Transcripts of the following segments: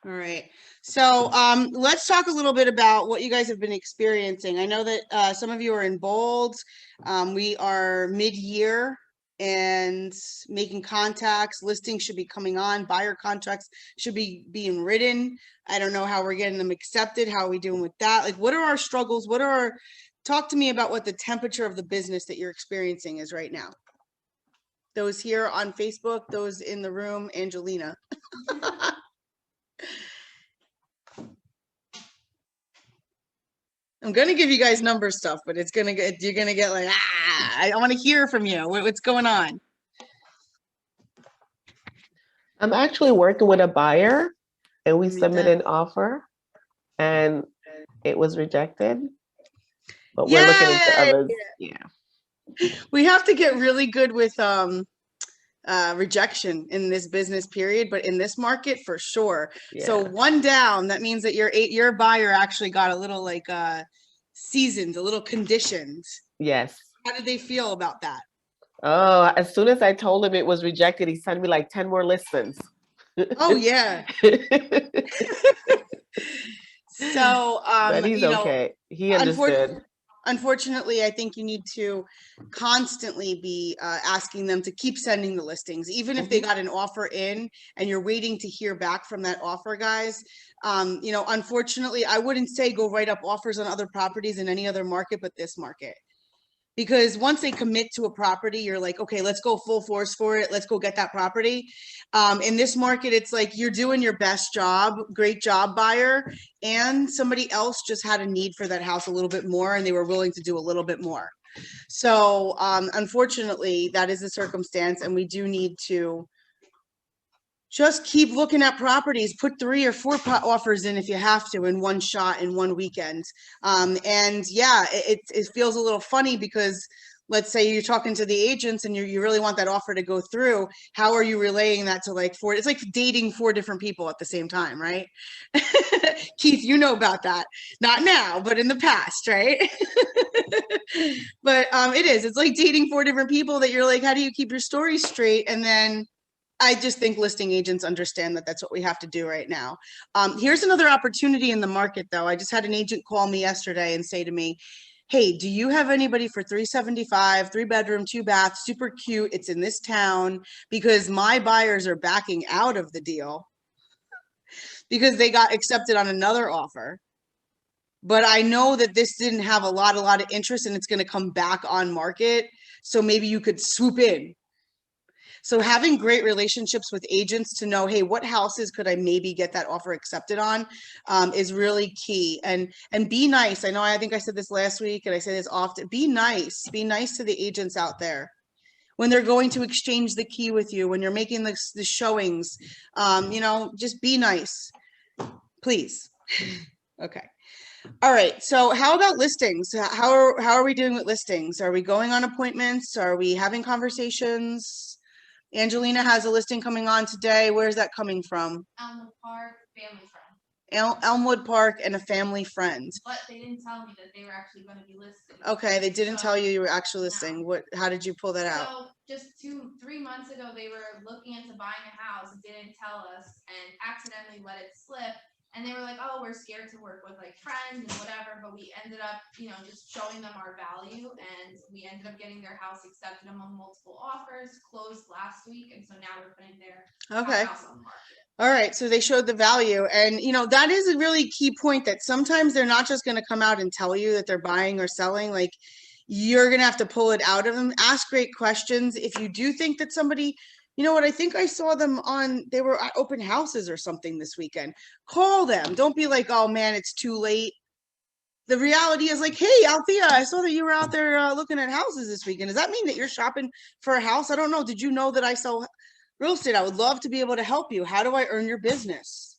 All right. So let's talk a little bit about what you guys have been experiencing. I know that some of you are in Bold. We are mid-year and making contacts. Listings should be coming on. Buyer contracts should be being written. I don't know how we're getting them accepted. How are we doing with that? Like, what are our struggles? Talk to me about what the temperature of the business that you're experiencing is right now. Those here on Facebook, those in the room, Angelina. I'm gonna give you guys number stuff, but you're gonna get like, I want to hear from you. What's going on? I'm actually working with a buyer, and we Read submitted that. an offer, and it was rejected. But we're looking into Yay! others. Yeah. We have to get really good with rejection in this business period, but in this market for sure. So Yeah. one down, that means that your buyer actually got a little like seasoned, a little conditioned. Yes. How did they feel about that? Oh, as soon as I told him it was rejected, he sent me like 10 more listings. Oh yeah. So But he's okay. He unfortunately, understood. unfortunately, I think you need to constantly be asking them to keep sending the listings, even if they got an offer in and you're waiting to hear back from that offer, guys. Unfortunately, I wouldn't say go write up offers on other properties in any other market but this market. Because once they commit to a property, you're like, okay, let's go full force for it. Let's go get that property. In this market, it's like you're doing your best job. Great job, buyer. And somebody else just had a need for that house a little bit more and they were willing to do a little bit more. So unfortunately, that is the circumstance. And we do need to just keep looking at properties, put 3 or 4 offers in if you have to in one shot in one weekend. And yeah, it feels a little funny because let's say you're talking to the agents and you really want that offer to go through. How are you relaying that to like 4? It's like dating 4 different people at the same time, right? Keith, you know about that. Not now, but in the past, right? But it's like dating 4 different people that you're like, how do you keep your story straight? And then I just think listing agents understand that that's what we have to do right now. Here's another opportunity in the market, though. I just had an agent call me yesterday and say to me, hey, do you have anybody for 375, 3-bedroom, 2-bath, super cute? It's in this town because my buyers are backing out of the deal because they got accepted on another offer. But I know that this didn't have a lot of interest and it's going to come back on market. So maybe you could swoop in. So having great relationships with agents to know, hey, what houses could I maybe get that offer accepted on is really key. And be nice. I think I said this last week and I say this often. Be nice. Be nice to the agents out there when they're going to exchange the key with you, when you're making the showings. Just be nice, please. Okay. All right. So how about listings? How are we doing with listings? Are we going on appointments? Are we having conversations? Angelina has a listing coming on today. Where's that coming from? Elmwood Park, family friend. Elmwood Park and a family friend. But they didn't tell me that they were actually going to be listed. Okay, they didn't tell you were actually listing. No. How did you pull that out? So just 3 months ago, they were looking into buying a house, didn't tell us, and accidentally let it slip. And they were like, oh, we're scared to work with like friends and whatever. But we ended up, just showing them our value. And we ended up getting their house accepted among multiple offers, closed last week. And so now we're putting their house on the market. All right. So they showed the value. And, that is a really key point that sometimes they're not just going to come out and tell you that they're buying or selling. Like, you're going to have to pull it out of them. Ask great questions. If you do think that somebody, you know what, I think I saw them they were at open houses or something this weekend. Call them. Don't be like, oh man, it's too late. The reality is like, hey, Althea, I saw that you were out there looking at houses this weekend. Does that mean that you're shopping for a house? I don't know. Did you know that I sell real estate? I would love to be able to help you. How do I earn your business?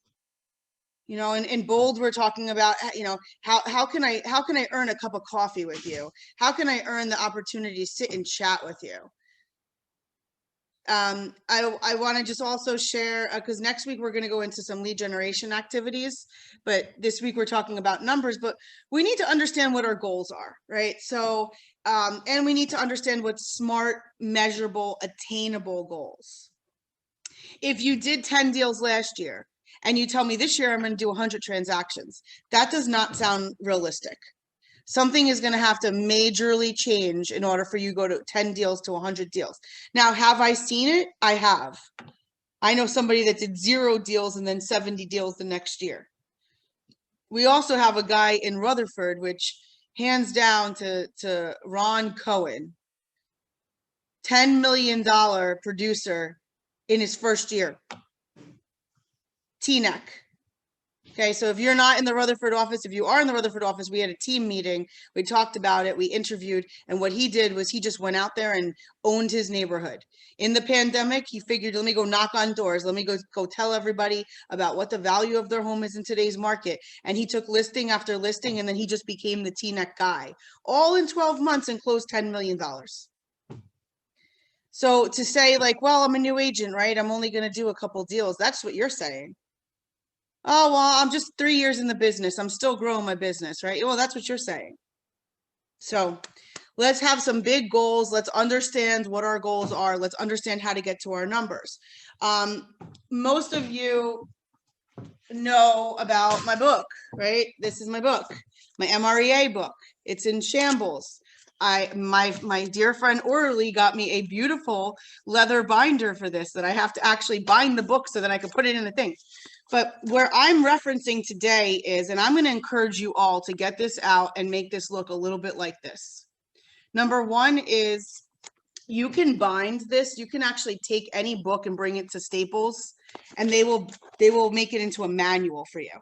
In Bold, we're talking about, how can I earn a cup of coffee with you? How can I earn the opportunity to sit and chat with you? I want to just also share, because next week we're going to go into some lead generation activities, but this week we're talking about numbers, but we need to understand what our goals are, right? So, and we need to understand what smart, measurable, attainable goals. If you did 10 deals last year and you tell me this year I'm going to do 100 transactions. That does not sound realistic. Something is going to have to majorly change in order for you to go to 10 deals to 100 deals. Now, have I seen it? I have. I know somebody that did 0 deals and then 70 deals the next year. We also have a guy in Rutherford, which hands down to Ron Cohen, $10 million producer in his first year. TNEC. Okay, so if you're not in the Rutherford office, if you are in the Rutherford office, we had a team meeting. We talked about it. We interviewed. And what he did was he just went out there and owned his neighborhood. In the pandemic, he figured, let me go knock on doors. Let me go tell everybody about what the value of their home is in today's market. And he took listing after listing, and then he just became the TNEC guy. All in 12 months and closed $10 million. So to say like, well, I'm a new agent, right? I'm only going to do a couple deals. That's what you're saying. Oh, well, I'm just 3 years in the business. I'm still growing my business, right? Well, that's what you're saying. So let's have some big goals. Let's understand what our goals are. Let's understand how to get to our numbers. Most of you know about my book, right? This is my book, my MREA book. It's in shambles. My dear friend Orly got me a beautiful leather binder for this that I have to actually bind the book so that I can put it in the thing. But where I'm referencing today is, and I'm going to encourage you all to get this out and make this look a little bit like this. Number one is you can bind this. You can actually take any book and bring it to Staples, and they will make it into a manual for you.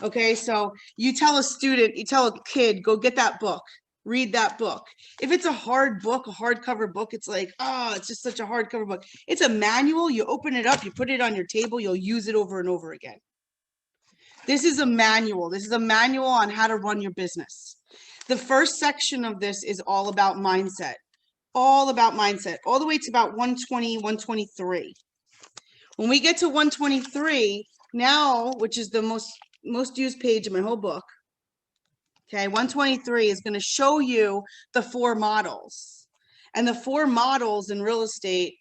Okay, so you tell a student, you tell a kid, go get that book. Read that book. If it's a hard book, a hardcover book, it's like, oh, it's just such a hardcover book. It's a manual. You open it up, you put it on your table, you'll use it over and over again. This is a manual. This is a manual on how to run your business. The first section of this is all about mindset. All about mindset. All the way to about 120, 123. When we get to 123, now, which is the most used page in my whole book, okay, 123 is going to show you the 4 models. And the 4 models in real estate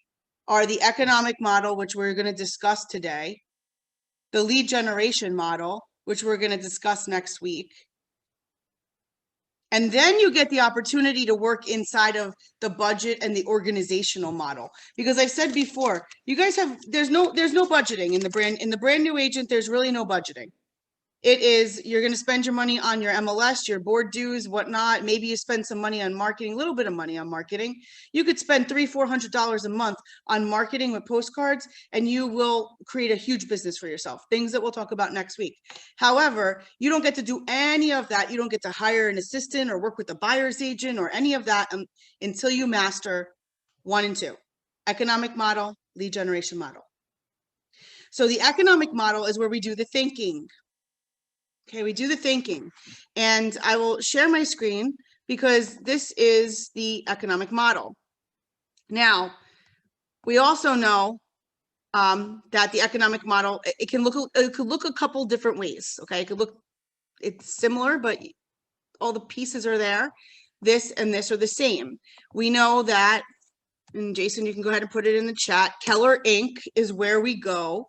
are the economic model, which we're going to discuss today, the lead generation model, which we're going to discuss next week. And then you get the opportunity to work inside of the budget and the organizational model. Because I've said before, you guys have, there's no budgeting in the brand new agent, there's really no budgeting. It is, you're going to spend your money on your MLS, your board dues, whatnot. Maybe you spend some money on marketing, a little bit of money on marketing. You could spend $300-400 a month on marketing with postcards, and you will create a huge business for yourself. Things that we'll talk about next week. However, you don't get to do any of that. You don't get to hire an assistant or work with a buyer's agent or any of that until you master 1 and 2, economic model, lead generation model. So the economic model is where we do the thinking. Okay, we do the thinking, and I will share my screen because this is the economic model. Now, we also know that the economic model, it could look a couple different ways. Okay, it's similar, but all the pieces are there. This and this are the same. We know that, and Jason, you can go ahead and put it in the chat. Keller Inc. is where we go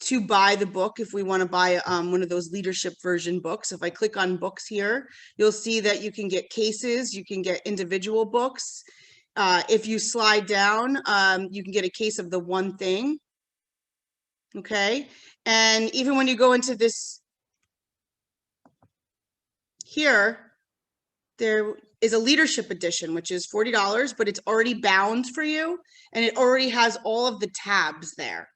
to buy the book if we want to buy one of those leadership version books. If I click on books here, you'll see that you can get cases, you can get individual books. If you slide down, you can get a case of the one thing. Okay, and even when you go into this here, there is a leadership edition, which is $40, but it's already bound for you, and it already has all of the tabs there.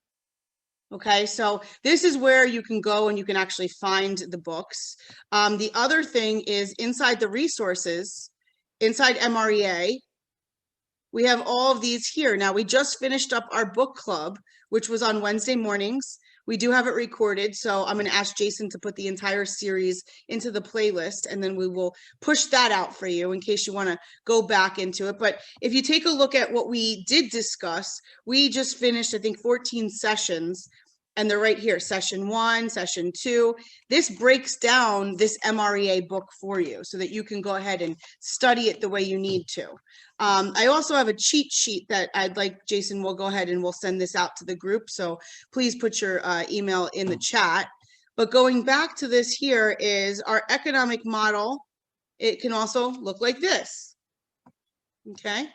Okay, so this is where you can go and you can actually find the books. The other thing is inside the resources, inside MREA, we have all of these here. Now, we just finished up our book club, which was on Wednesday mornings. We do have it recorded, so I'm going to ask Jason to put the entire series into the playlist, and then we will push that out for you in case you want to go back into it. But if you take a look at what we did discuss, we just finished, I think, 14 sessions And they're right here, session 1, session 2. This breaks down this MREA book for you so that you can go ahead and study it the way you need to. I also have a cheat sheet that I'd like, Jason, we'll go ahead and we'll send this out to the group. So please put your email in the chat. But going back to this here is our economic model. It can also look like this. Okay.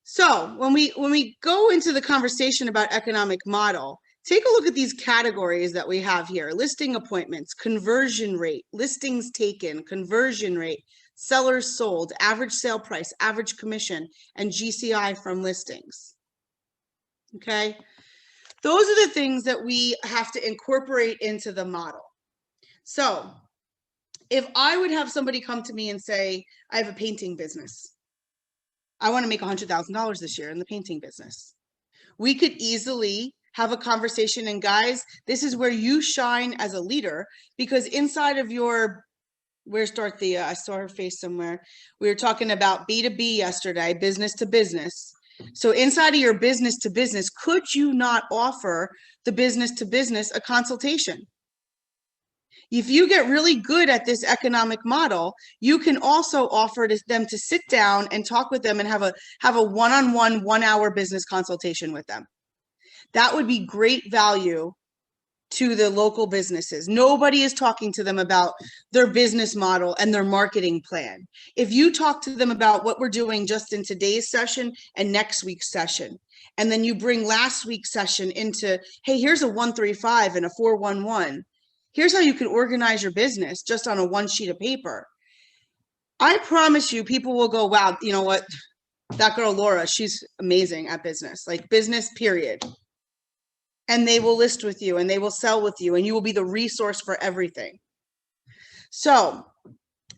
So when we go into the conversation about economic model, take a look at these categories that we have here: listing appointments, conversion rate, listings taken, conversion rate, sellers sold, average sale price, average commission, and GCI from listings. Okay. Those are the things that we have to incorporate into the model. So if I would have somebody come to me and say, I have a painting business. I want to make $100,000 this year in the painting business. We could easily have a conversation, and guys, this is where you shine as a leader, because inside of your, where's Dorothea? I saw her face somewhere. We were talking about B2B yesterday, business to business. So inside of your business to business, could you not offer the business to business a consultation? If you get really good at this economic model, you can also offer them to sit down and talk with them and have a one-on-one 1-hour business consultation with them. That would be great value to the local businesses. Nobody is talking to them about their business model and their marketing plan. If you talk to them about what we're doing just in today's session and next week's session, and then you bring last week's session into, hey, here's a 135 and a 411. Here's how you can organize your business just on a 1 sheet of paper. I promise you, people will go, wow, you know what? That girl, Laura, she's amazing at business, like business, period. And they will list with you and they will sell with you, and you will be the resource for everything. So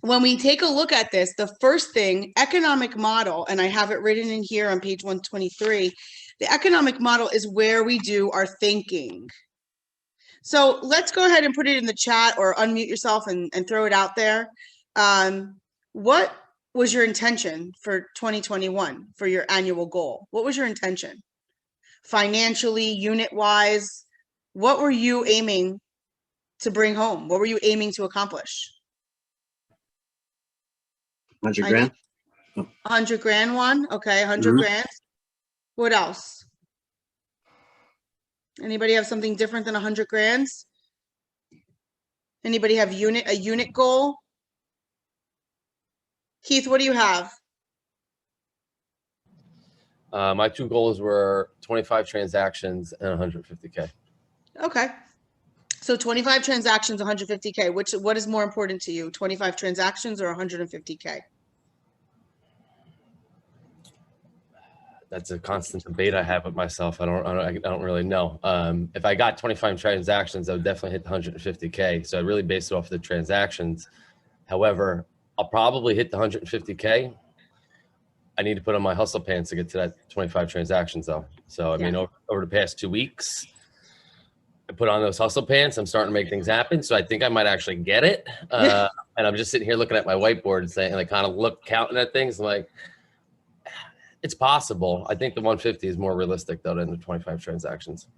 when we take a look at this, the first thing, economic model, and I have it written in here on page 123, the economic model is where we do our thinking. So let's go ahead and put it in the chat or unmute yourself and throw it out there. What was your intention for 2021 for your annual goal? What was your intention? Financially, unit-wise, what were you aiming to bring home? What were you aiming to accomplish? 100 grand. 100 grand one? Okay, 100 grand. What else? Anybody have something different than 100 grands? Anybody have a unit goal? Keith, what do you have? My 2 goals were 25 transactions and 150K. Okay. So 25 transactions, 150K. What is more important to you? 25 transactions or 150K? That's a constant debate I have with myself. I don't really know. If I got 25 transactions, I would definitely hit the 150K. So I really based it off of the transactions. However, I'll probably hit the 150K. I need to put on my hustle pants to get to that 25 transactions though. So, I mean, over the past 2 weeks, I put on those hustle pants. I'm starting to make things happen. So I think I might actually get it. And I'm just sitting here looking at my whiteboard and saying, like, kind of counting at things. I'm like, it's possible. I think the 150 is more realistic though than the 25 transactions.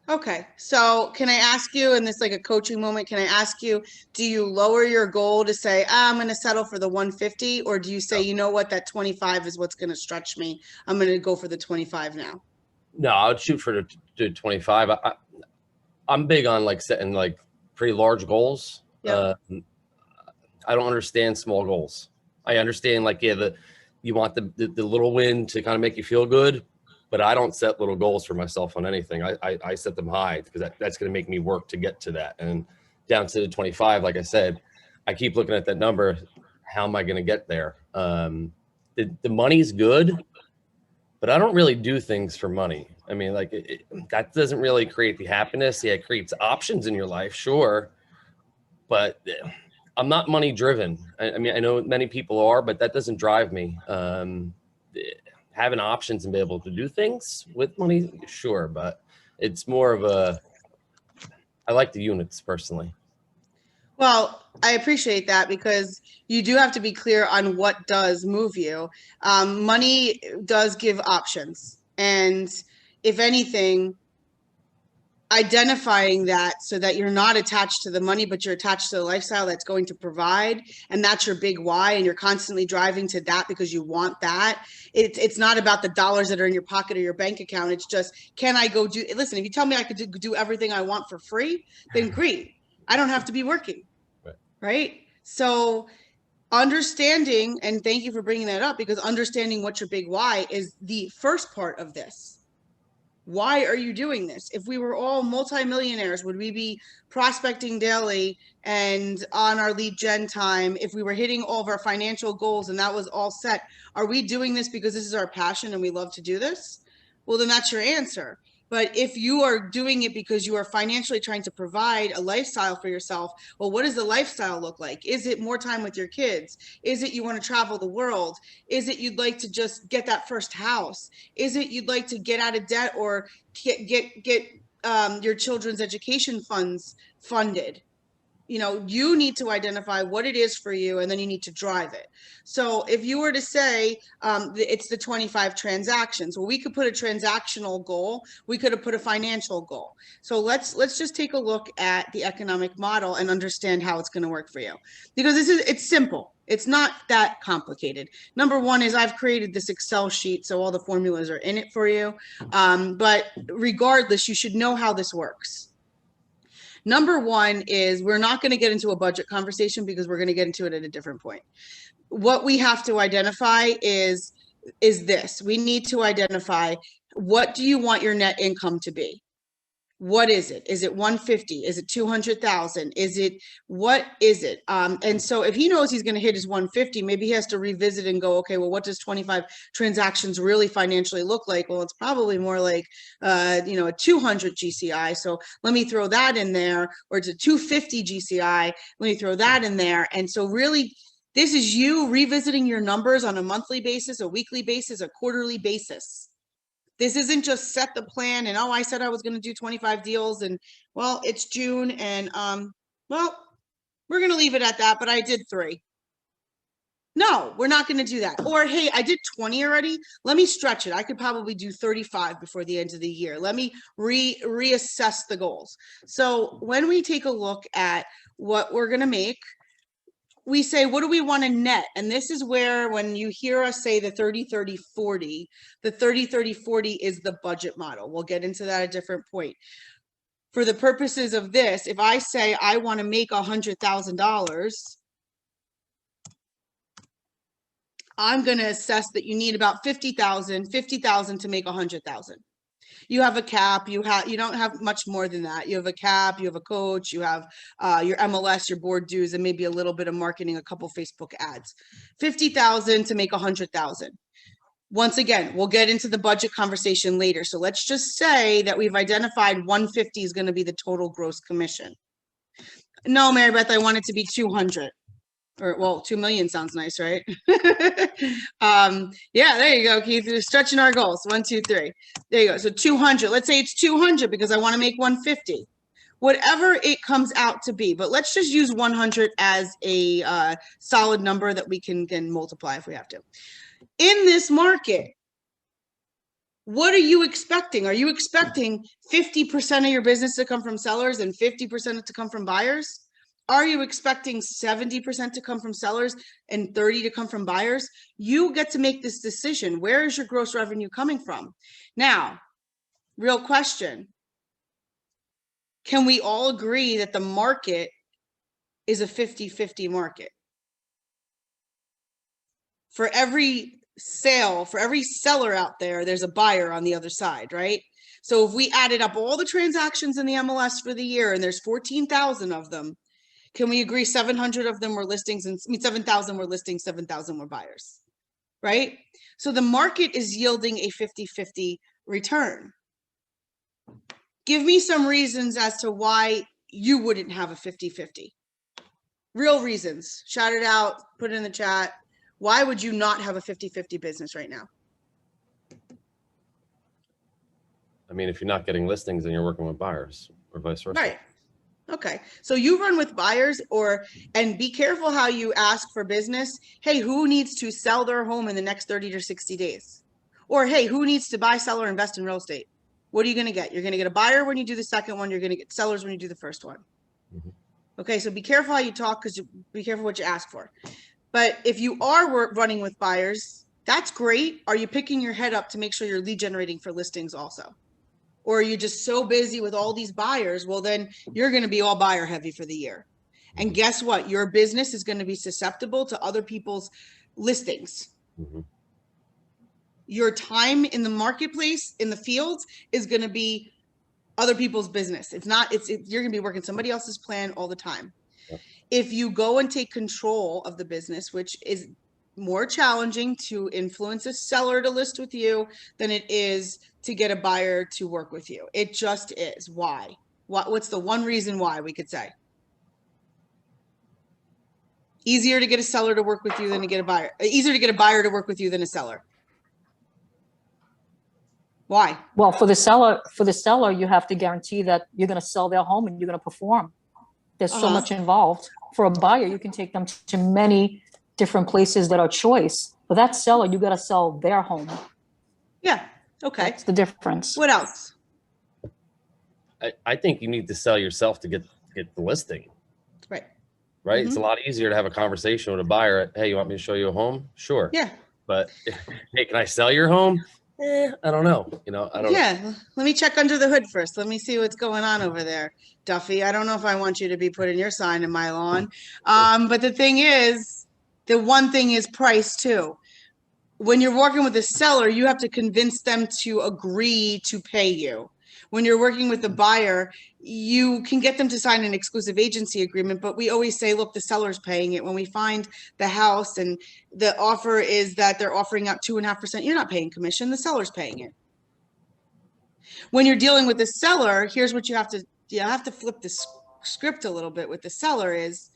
Okay. So can I ask you, in this like a coaching moment, can I ask you, do you lower your goal to say, I'm going to settle for the 150? Or do you say, you know what, that 25 is what's going to stretch me. I'm going to go for the 25 now. No, I would shoot for the 25. I'm big on like setting like pretty large goals. Yep. I don't understand small goals. I understand like, yeah, you want the little win to kind of make you feel good, but I don't set little goals for myself on anything. I set them high because that's going to make me work to get to that. And down to the 25, like I said, I keep looking at that number. How am I going to get there? The money's good, but I don't really do things for money. I mean, like that doesn't really create the happiness. Yeah, it creates options in your life, sure, but I'm not money driven. I mean, I know many people are, but that doesn't drive me. Having options and be able to do things with money, sure, but it's more of I like the units personally. Well, I appreciate that, because you do have to be clear on what does move you. Money does give options. And if anything, identifying that so that you're not attached to the money, but you're attached to the lifestyle that's going to provide, and that's your big why, and you're constantly driving to that because you want that. It's not about the dollars that are in your pocket or your bank account. It's just, can I go do, listen, if you tell me I could do everything I want for free, then great. I don't have to be working. Right? So understanding, and thank you for bringing that up, because understanding what your big why is the first part of this. Why are you doing this? If we were all multimillionaires, would we be prospecting daily and on our lead gen time? If we were hitting all of our financial goals and that was all set, are we doing this because this is our passion and we love to do this? Well, then that's your answer. But if you are doing it because you are financially trying to provide a lifestyle for yourself, well, what does the lifestyle look like? Is it more time with your kids? Is it you want to travel the world? Is it you'd like to just get that first house? Is it you'd like to get out of debt or get your children's education funds funded? You know, you need to identify what it is for you, and then you need to drive it. So if you were to say it's the 25 transactions, well, we could put a transactional goal. We could have put a financial goal. So let's just take a look at the economic model and understand how it's going to work for you, because it's simple. It's not that complicated. Number one is I've created this Excel sheet, so all the formulas are in it for you. But regardless, you should know how this works. Number one is we're not going to get into a budget conversation because we're going to get into it at a different point. What we have to identify is this. We need to identify, what do you want your net income to be? What is it? Is it 150? Is it 200,000? What is it? And so if he knows he's going to hit his 150, maybe he has to revisit and go, okay, well, what does 25 transactions really financially look like? Well, it's probably more like, a 200 GCI. So let me throw that in there, or it's a 250 GCI. Let me throw that in there. And so really, this is you revisiting your numbers on a monthly basis, a weekly basis, a quarterly basis. This isn't just set the plan and, oh, I said I was going to do 25 deals and, well, it's June and, well, we're going to leave it at that, but I did 3. No, we're not going to do that. Or, hey, I did 20 already. Let me stretch it. I could probably do 35 before the end of the year. Let me reassess the goals. So when we take a look at what we're going to make, we say, what do we want to net? And this is where, when you hear us say the 30-30-40, the 30-30-40 is the budget model. We'll get into that at a different point. For the purposes of this, if I say I want to make $100,000, I'm going to assess that you need about 50,000 to make 100,000. You have a cap, you don't have much more than that. You have a cap, you have a coach, you have your MLS, your board dues, and maybe a little bit of marketing, a couple Facebook ads. 50,000 to make 100,000. Once again, we'll get into the budget conversation later. So let's just say that we've identified 150 is going to be the total gross commission. No, Mary Beth, I want it to be 200. Or, well, 2 million sounds nice, right? Yeah, there you go, Keith. You're stretching our goals. 1, 2, 3. There you go. So 200. Let's say it's 200 because I want to make 150. Whatever it comes out to be. But let's just use 100 as a solid number that we can then multiply if we have to. In this market, what are you expecting? Are you expecting 50% of your business to come from sellers and 50% to come from buyers? Are you expecting 70% to come from sellers and 30% to come from buyers? You get to make this decision. Where is your gross revenue coming from? Now, real question. Can we all agree that the market is a 50-50 market? For every sale, for every seller out there, there's a buyer on the other side, right? So if we added up all the transactions in the MLS for the year, and there's 14,000 of them, can we agree 700 of them were listings, and 7,000 were listings, 7,000 were buyers, right? So the market is yielding a 50-50 return. Give me some reasons as to why you wouldn't have a 50-50. Real reasons. Shout it out, put it in the chat. Why would you not have a 50-50 business right now? I mean, if you're not getting listings, then you're working with buyers, or vice versa. Right. Okay, so you run with buyers, and be careful how you ask for business. Hey, who needs to sell their home in the next 30 to 60 days? Or hey, who needs to buy, sell, or invest in real estate? what are you going to get? You're going to get a buyer when you do the second one. You're going to get sellers when you do the first one. Mhm. Okay, so be careful how you talk, because be careful what you ask for. But if you are running with buyers, that's great. Are you picking your head up to make sure you're lead generating for listings also? Or are you just so busy with all these buyers? Well, then you're going to be all buyer heavy for the year. And guess what? Your business is going to be susceptible to other people's listings. Mhm. Your time in the marketplace, in the fields, is going to be other people's business. It's not, you're going to be working somebody else's plan all the time. Yep. If you go and take control of the business, which is more challenging to influence a seller to list with you than it is to get a buyer to work with you. It just is. Why? What's the one reason why we could say? Easier to get a seller to work with you than to get a buyer. Easier to get a buyer to work with you than a seller. Why? Well, for the seller, you have to guarantee that you're going to sell their home and you're going to perform. There's so much involved. For a buyer, you can take them to many different places that are choice. For that seller, you got to sell their home. Yeah. Okay. That's the difference. What else? I think you need to sell yourself to get the listing. Right. Right. It's a lot easier to have a conversation with a buyer. Hey, you want me to show you a home? Sure. Yeah. But hey, can I sell your home? I don't know. I don't know. Yeah. Let me check under the hood first. Let me see what's going on over there, Duffy. I don't know if I want you to be putting your sign in my lawn. But the thing is, the one thing is price too. When you're working with a seller, you have to convince them to agree to pay you. When you're working with the buyer, you can get them to sign an exclusive agency agreement, but we always say, look, the seller's paying it. When we find the house and the offer is that they're offering out 2.5%, you're not paying commission, the seller's paying it. When you're dealing with the seller, here's what you have to flip the script a little bit with the seller is,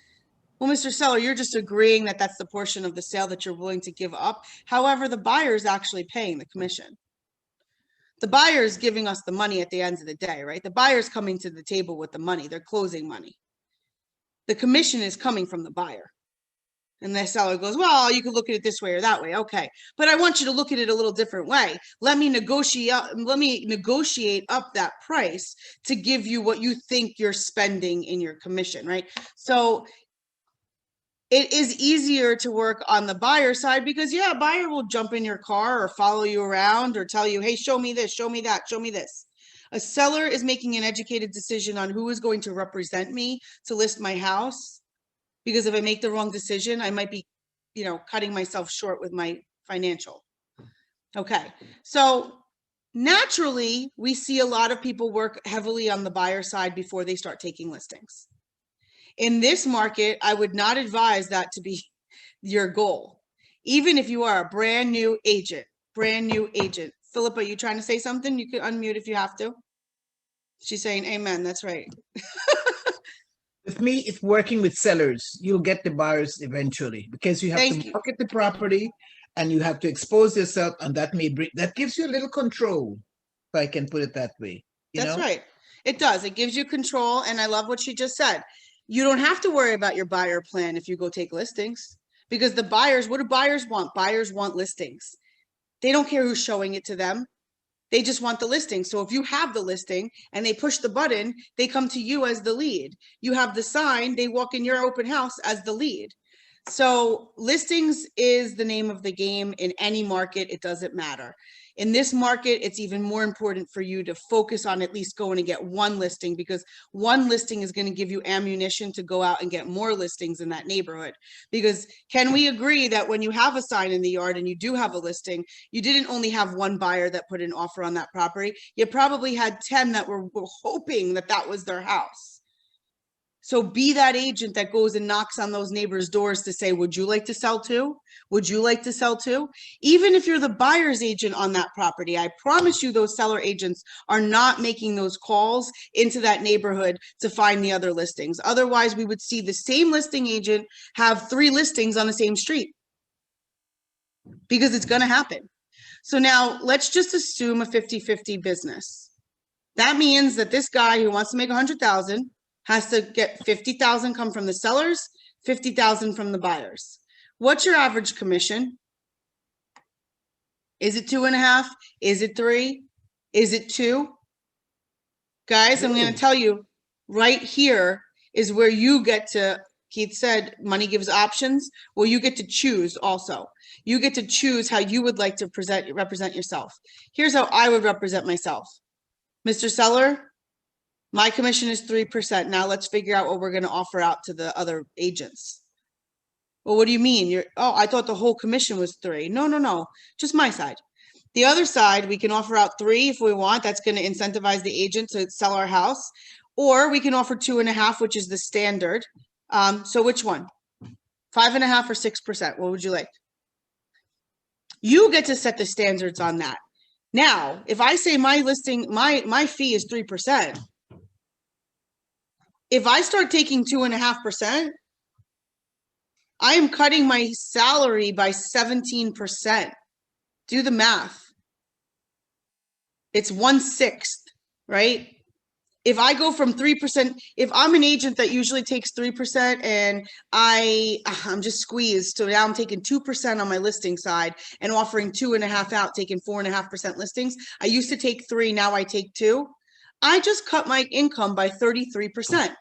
well, Mr. Seller, you're just agreeing that that's the portion of the sale that you're willing to give up. However, the buyer is actually paying the commission. The buyer is giving us the money at the end of the day, right? The buyer's coming to the table with the money. They're closing money. The commission is coming from the buyer. And the seller goes, well, you could look at it this way or that way. Okay. But I want you to look at it a little different way. Let me negotiate up that price to give you what you think you're spending in your commission, right? So it is easier to work on the buyer side because, yeah, a buyer will jump in your car or follow you around or tell you, hey, show me this, show me that, show me this. A seller is making an educated decision on who is going to represent me to list my house. Because if I make the wrong decision, I might be, cutting myself short with my financial. Okay. So naturally, we see a lot of people work heavily on the buyer side before they start taking listings. In this market, I would not advise that to be your goal. Even if you are a brand new agent. Philip, are you trying to say something? You can unmute if you have to. She's saying amen. That's right. With me, it's working with sellers. You'll get the buyers eventually because you have to market the property and you have to expose yourself, and that gives you a little control, if I can put it that way. That's right. It does. It gives you control. And I love what she just said. You don't have to worry about your buyer plan if you go take listings, because the buyers, what do buyers want? Buyers want listings. They don't care who's showing it to them. They just want the listing. So if you have the listing and they push the button, they come to you as the lead. You have the sign, they walk in your open house as the lead. So listings is the name of the game in any market. It doesn't matter. In this market, it's even more important for you to focus on at least going to get one listing, because one listing is going to give you ammunition to go out and get more listings in that neighborhood. Because can we agree that when you have a sign in the yard and you do have a listing, you didn't only have one buyer that put an offer on that property, you probably had 10 that were hoping that that was their house. So be that agent that goes and knocks on those neighbors' doors to say, would you like to sell too? Would you like to sell too? Even if you're the buyer's agent on that property, I promise you those seller agents are not making those calls into that neighborhood to find the other listings. Otherwise, we would see the same listing agent have 3 listings on the same street, because it's going to happen. So now let's just assume a 50-50 business. That means that this guy who wants to make 100,000 has to get 50,000 come from the sellers, 50,000 from the buyers. What's your average commission? Is it 2.5? Is it 3? Is it 2? Guys, I'm going to tell you right here is where you get to, Keith said, money gives options. Well, you get to choose also. You get to choose how you would like to represent yourself. Here's how I would represent myself. Mr. Seller, my commission is 3%. Now let's figure out what we're going to offer out to the other agents. Well, what do you mean? Oh, I thought the whole commission was 3. No, just my side. The other side, we can offer out 3 if we want. That's going to incentivize the agent to sell our house. Or we can offer 2.5, which is the standard. So which one? 5.5 or 6%? What would you like? You get to set the standards on that. Now, if I say my listing, my fee is 3%. If I start taking 2.5%, I am cutting my salary by 17%. Do the math. It's 1/6, right? If I go from 3%, if I'm an agent that usually takes 3% and I'm just squeezed, so now I'm taking 2% on my listing side and offering 2.5 out, taking 4.5% listings. I used to take 3, now I take 2. I just cut my income by 33%.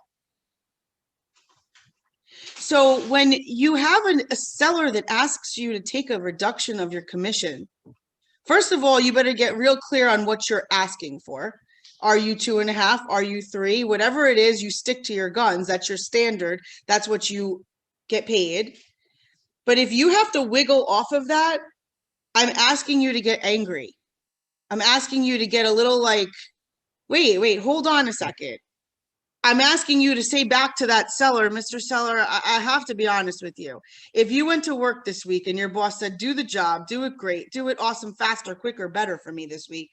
So when you have a seller that asks you to take a reduction of your commission, first of all, you better get real clear on what you're asking for. Are you 2.5? Are you 3? Whatever it is, you stick to your guns. That's your standard. That's what you get paid. But if you have to wiggle off of that, I'm asking you to get angry. I'm asking you to get a little like, wait, hold on a second. I'm asking you to say back to that seller, Mr. Seller, I have to be honest with you. If you went to work this week and your boss said, do the job, do it great, do it awesome, faster, quicker, better for me this week,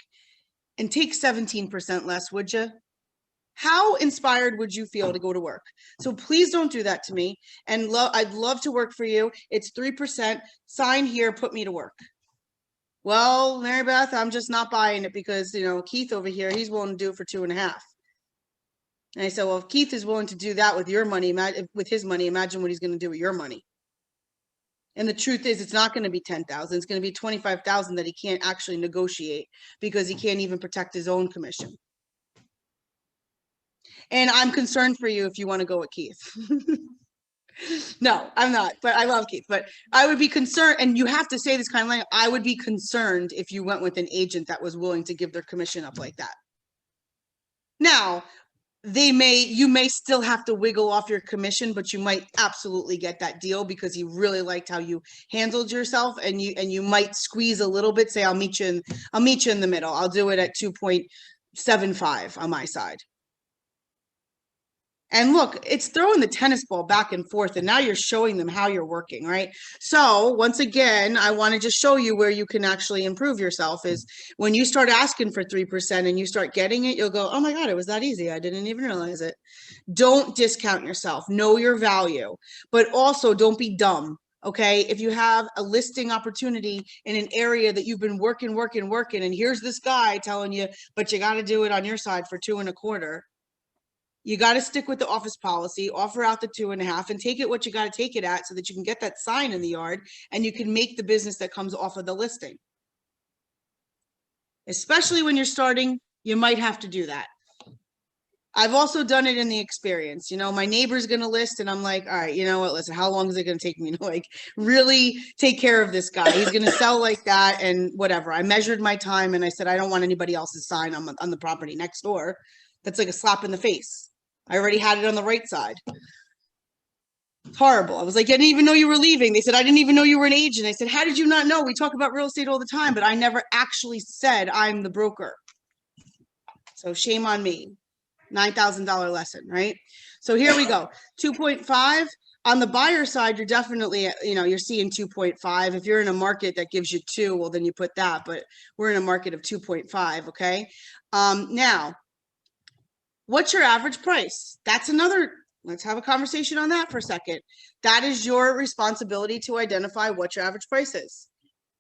and take 17% less, would you? How inspired would you feel to go to work? So please don't do that to me. And I'd love to work for you. It's 3%. Sign here, put me to work. Well, Mary Beth, I'm just not buying it because, Keith over here, he's willing to do it for 2.5. And I said, well, if Keith is willing to do that with your money, with his money, imagine what he's going to do with your money. And the truth is, it's not going to be 10,000. It's going to be 25,000 that he can't actually negotiate because he can't even protect his own commission. And I'm concerned for you if you want to go with Keith. No, I'm not, but I love Keith. But I would be concerned, and you have to say this kind of language, I would be concerned if you went with an agent that was willing to give their commission up like that. Now, you may still have to wiggle off your commission, but you might absolutely get that deal because he really liked how you handled yourself, and you might squeeze a little bit, say, I'll meet you in the middle. I'll do it at 2.75 on my side. And look, it's throwing the tennis ball back and forth, and now you're showing them how you're working, right? So once again, I want to just show you where you can actually improve yourself is when you start asking for 3% and you start getting it, you'll go, oh my God, it was that easy. I didn't even realize it. Don't discount yourself. Know your value, but also don't be dumb. Okay. If you have a listing opportunity in an area that you've been working, and here's this guy telling you, but you got to do it on your side for 2.25. You got to stick with the office policy, offer out the 2.5 and take it what you got to take it at so that you can get that sign in the yard and you can make the business that comes off of the listing. Especially when you're starting, you might have to do that. I've also done it in the experience. My neighbor's going to list and I'm like, all right, you know what? Listen, how long is it going to take me to like really take care of this guy? He's going to sell like that and whatever. I measured my time and I said, I don't want anybody else's sign on the property next door. That's like a slap in the face. I already had it on the right side. It's horrible. I was like, I didn't even know you were leaving. They said, I didn't even know you were an agent. I said, how did you not know? We talk about real estate all the time, but I never actually said I'm the broker. So shame on me. $9,000 lesson, right? So here we go. 2.5 on the buyer side. You're definitely, you're seeing 2.5. If you're in a market that gives you 2, well, then you put that, but we're in a market of 2.5. Okay. Now, what's your average price? That's let's have a conversation on that for a second. That is your responsibility to identify what your average price is.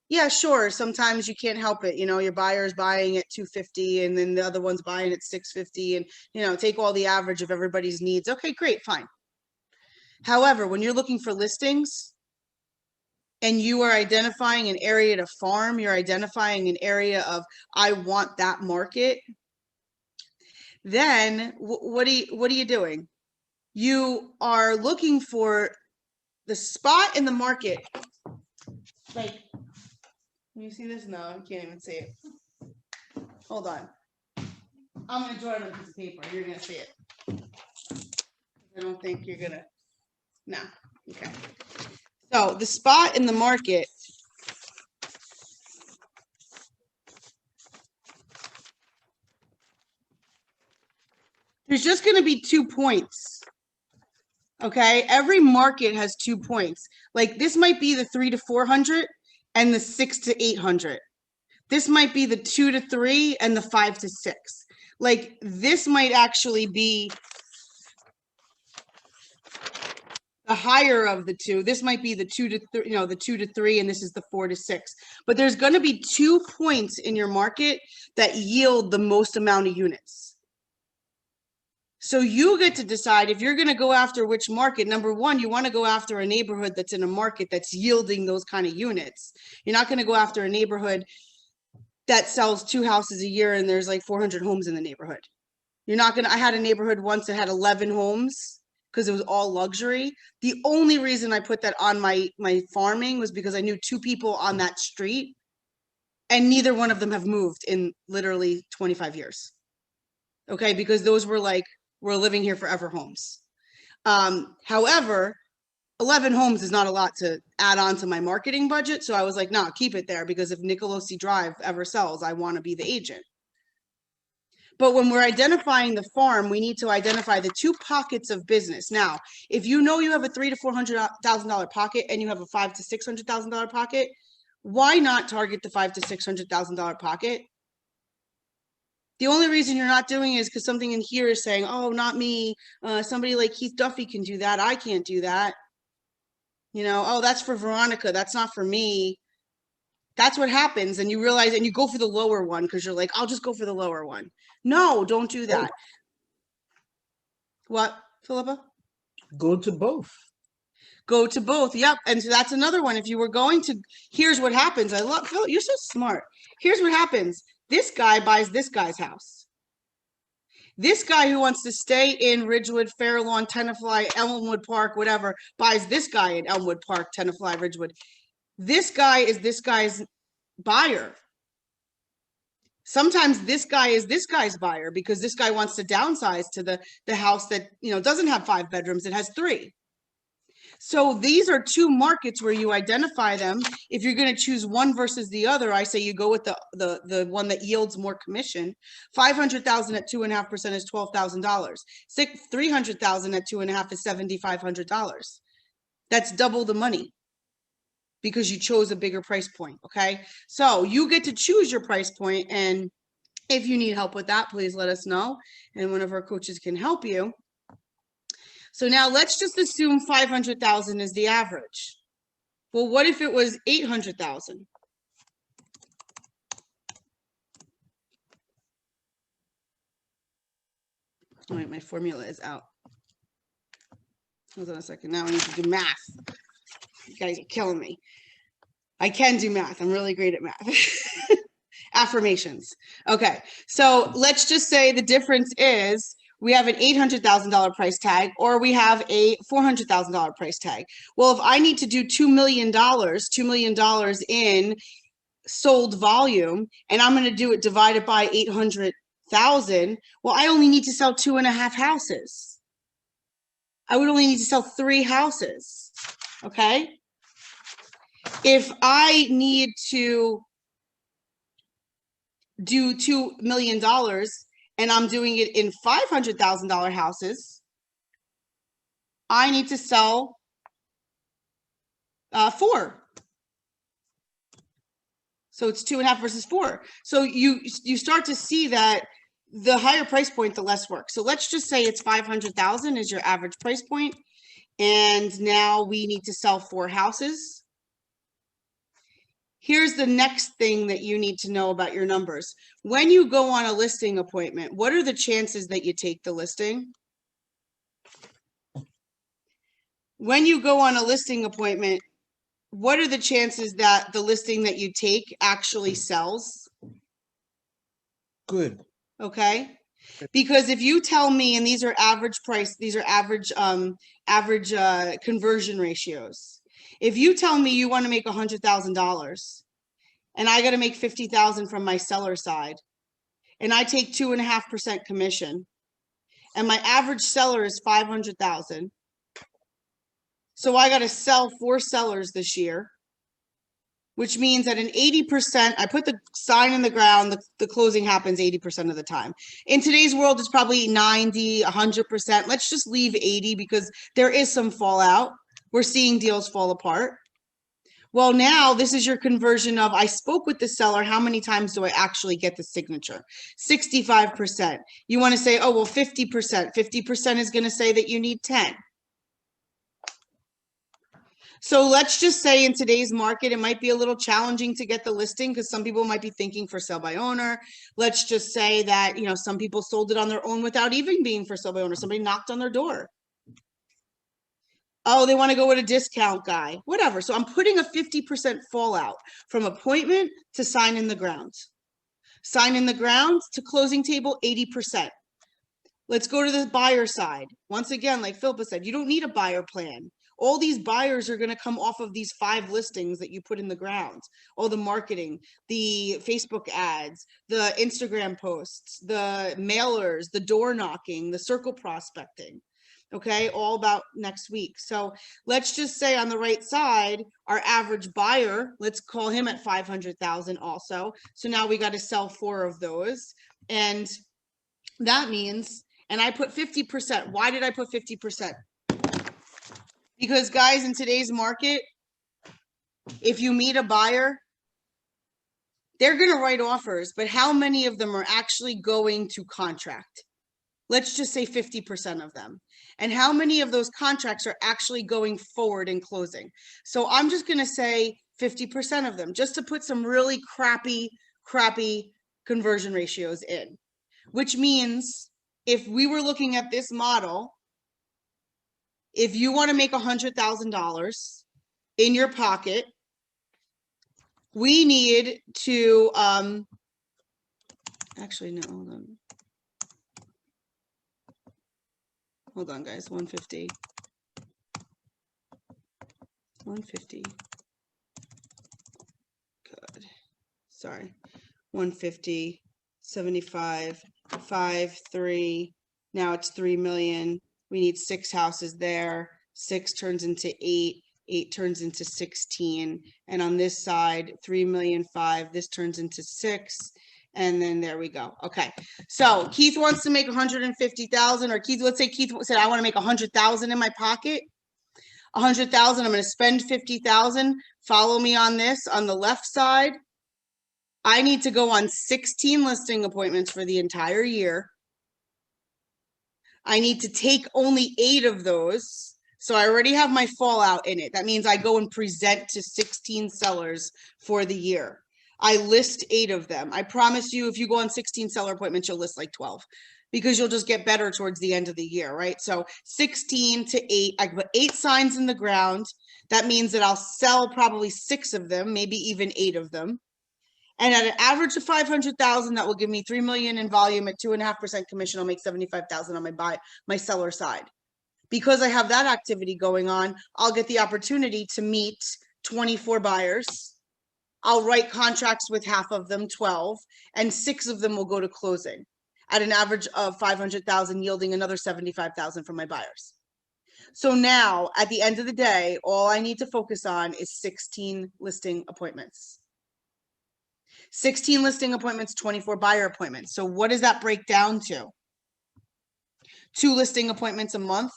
Yeah, sure. Sometimes you can't help it. Your buyer's buying at 250 and then the other one's buying at 650 and, take all the average of everybody's needs. Okay, great, fine. However, when you're looking for listings and you are identifying an area to farm, you're identifying an area of, I want that market. then what are you doing? You are looking for the spot in the market. Like, can you see this? No, I can't even see it. Hold on. I'm gonna draw it on a piece of paper. You're gonna see it. I don't think you're gonna. No. Okay. So the spot in the market. There's just going to be 2 points. Okay. Every market has 2 points. Like this might be the 3 to 400 and the 6 to 800. This might be the 2 to 3 and the 5 to 6. Like this might actually be the higher of the two. This might be the 2 to 3, the 2 to 3, and this is the 4 to 6. But there's going to be 2 points in your market that yield the most amount of units. So you get to decide if you're going to go after which market. Number one, you want to go after a neighborhood that's in a market that's yielding those kind of units. You're not going to go after a neighborhood that sells 2 houses a year and there's like 400 homes in the neighborhood. You're not going to, I had a neighborhood once that had 11 homes because it was all luxury. The only reason I put that on my farming was because I knew 2 people on that street and neither one of them have moved in literally 25 years. Okay, because those were like, we're living here forever homes. However, 11 homes is not a lot to add on to my marketing budget. So I was like, nah, keep it there because if Nicolosi Drive ever sells, I want to be the agent. But when we're identifying the farm, we need to identify the 2 pockets of business. Now, if you know you have a $300,000 to $400,000 pocket and you have a $500,000 to $600,000 pocket, why not target the $500,000 to $600,000 pocket? The only reason you're not doing it is because something in here is saying, oh, not me. Somebody like Keith Duffy can do that. I can't do that. Oh, that's for Veronica. That's not for me. That's what happens. And you realize, and you go for the lower one because you're like, I'll just go for the lower one. No, don't do that. What, Philippa? Go to both. Go to both. Yep. And so that's another one. If you were going to, here's what happens. I love, Phil, you're so smart. Here's what happens. This guy buys this guy's house. This guy who wants to stay in Ridgewood, Fairlawn, Tenafly, Elmwood Park, whatever, buys this guy in Elmwood Park, Tenafly, Ridgewood. This guy is this guy's buyer. Sometimes this guy is this guy's buyer because this guy wants to downsize to the house that, doesn't have 5 bedrooms. It has 3. So these are 2 markets where you identify them. If you're going to choose one versus the other, I say you go with the one that yields more commission. 500,000 at 2.5% is $12,000. 300,000 at 2.5% is $7,500. That's double the money because you chose a bigger price point. Okay, so you get to choose your price point, and if you need help with that, please let us know, and one of our coaches can help you. So now let's just assume 500,000 is the average. Well, what if it was 800,000? Oh, wait, my formula is out. Hold on a second. Now I need to do math. You guys are killing me. I can do math. I'm really great at math. Affirmations. Okay. So let's just say the difference is we have an $800,000 price tag or we have a $400,000 price tag. Well, if I need to do $2 million in sold volume, and I'm going to do it divided by 800,000, well, I only need to sell 2.5 houses. I would only need to sell 3 houses. Okay. If I need to do $2 million and I'm doing it in $500,000 houses, I need to sell 4. So it's 2.5 versus 4. So you start to see that the higher price point, the less work. So let's just say it's 500,000 is your average price point, and now we need to sell 4 houses. Here's the next thing that you need to know about your numbers. When you go on a listing appointment, what are the chances that you take the listing? When you go on a listing appointment, what are the chances that the listing that you take actually sells? Good. Okay. Because if you tell me, and these are average price, these are average conversion ratios. If you tell me you want to make $100,000 and I got to make 50,000 from my seller side, and I take 2.5% commission, and my average seller is 500,000. So I got to sell 4 sellers this year, which means at an 80%, I put the sign in the ground, the closing happens 80% of the time. In today's world, it's probably 90, 100%. Let's just leave 80 because there is some fallout. We're seeing deals fall apart. Well, now this is your conversion of, I spoke with the seller, how many times do I actually get the signature? 65%. You want to say, oh, well, 50%. 50% is going to say that you need 10. So let's just say in today's market, it might be a little challenging to get the listing because some people might be thinking for sale by owner. Let's just say that, you know, some people sold it on their own without even being for sale by owner. Somebody knocked on their door. Oh, they want to go with a discount guy, whatever. So I'm putting a 50% fallout from appointment to sign in the ground. Sign in the ground to closing table, 80%. Let's go to the buyer side. Once again, like Philippa said, you don't need a buyer plan. All these buyers are going to come off of these 5 listings that you put in the ground. All the marketing, the Facebook ads, the Instagram posts, the mailers, the door knocking, the circle prospecting. Okay, all about next week. So let's just say on the right side, our average buyer, let's call him at 500,000 also. So now we got to sell 4 of those. And that means, and I put 50%. Why did I put 50%? Because guys, in today's market, if you meet a buyer, they're going to write offers, but how many of them are actually going to contract? Let's just say 50% of them. And how many of those contracts are actually going forward and closing? So I'm just going to say 50% of them, just to put some really crappy conversion ratios in, which means if we were looking at this model, if you want to make $100,000 in your pocket, we need to, actually, no, hold on. Hold on, guys, 150. 150. Good. Sorry. 150, 75, 5, 3. Now it's 3 million. We need 6 houses there. 6 turns into 8. 8 turns into 16. And on this side, 3,000,005. This turns into 6. And then there we go. Okay. So Keith wants to make 150,000, or Keith, let's say Keith said, I want to make 100,000 in my pocket. 100,000. I'm going to spend 50,000. Follow me on this. On the left side, I need to go on 16 listing appointments for the entire year. I need to take only 8 of those. So I already have my fallout in it. That means I go and present to 16 sellers for the year. I list 8 of them. I promise you, if you go on 16 seller appointments, you'll list like 12 because you'll just get better towards the end of the year, right? So 16 to 8, I put 8 signs in the ground. That means that I'll sell probably 6 of them, maybe even 8 of them. And at an average of 500,000, that will give me 3 million in volume at 2.5% commission. I'll make 75,000 on my seller side. Because I have that activity going on, I'll get the opportunity to meet 24 buyers. I'll write contracts with half of them, 12, and 6 of them will go to closing at an average of 500,000, yielding another 75,000 from my buyers. So now at the end of the day, all I need to focus on is 16 listing appointments. 16 listing appointments, 24 buyer appointments. So what does that break down to? 2 listing appointments a month.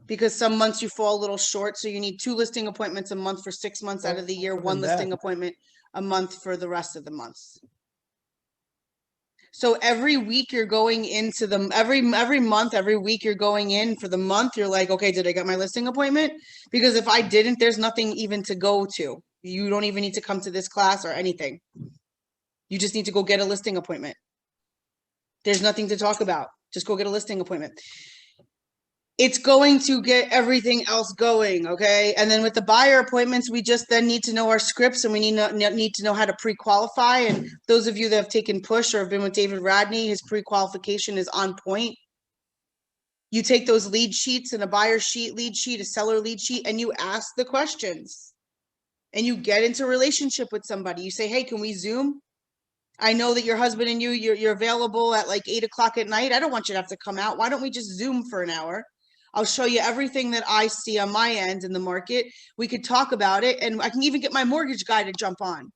Because some months you fall a little short. So you need 2 listing appointments a month for 6 months out of the year, 1 listing appointment a month for the rest of the months. So every week you're going into the, every month, every week you're going in for the month, you're like, okay, did I get my listing appointment? Because if I didn't, there's nothing even to go to. You don't even need to come to this class or anything. You just need to go get a listing appointment. There's nothing to talk about. Just go get a listing appointment. it's going to get everything else going, okay? And then with the buyer appointments, we just then need to know our scripts, and we need to know how to pre-qualify. And those of you that have taken Push or have been with David Radney, his pre-qualification is on point. You take those lead sheets and a buyer sheet, lead sheet, a seller lead sheet, and you ask the questions. And you get into a relationship with somebody. You say, hey, can we Zoom? I know that your husband and you're available at like 8 o'clock at night. I don't want you to have to come out. Why don't we just Zoom for an hour? I'll show you everything that I see on my end in the market. We could talk about it, and I can even get my mortgage guy to jump on.